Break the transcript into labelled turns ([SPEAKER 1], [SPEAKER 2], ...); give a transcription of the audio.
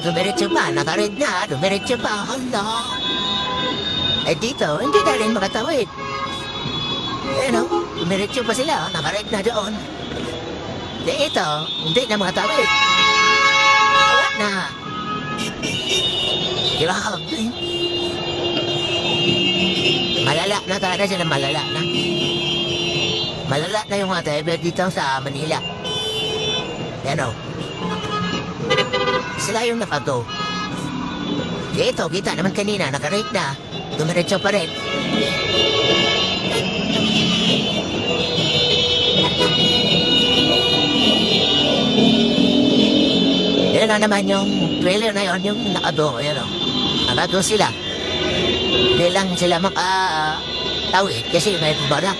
[SPEAKER 1] dumiretso pa, nakared na, dumiretso pa, hala. Eh dito, hindi na rin makatawid. Dumiretso pa sila, nakared na doon. Dito, hindi na makatawid. Wala na. Grabe. Malala na talaga sila, malala na. Malala na yung mga driver dito sa Manila. Sila yung nakago. Dito, kita naman kanina, nakarate na. Dumiretso pa rin. Yan na naman yung trailer na yun, yung nakago. Nakago sila. Hindi lang sila makatawid kasi may barak.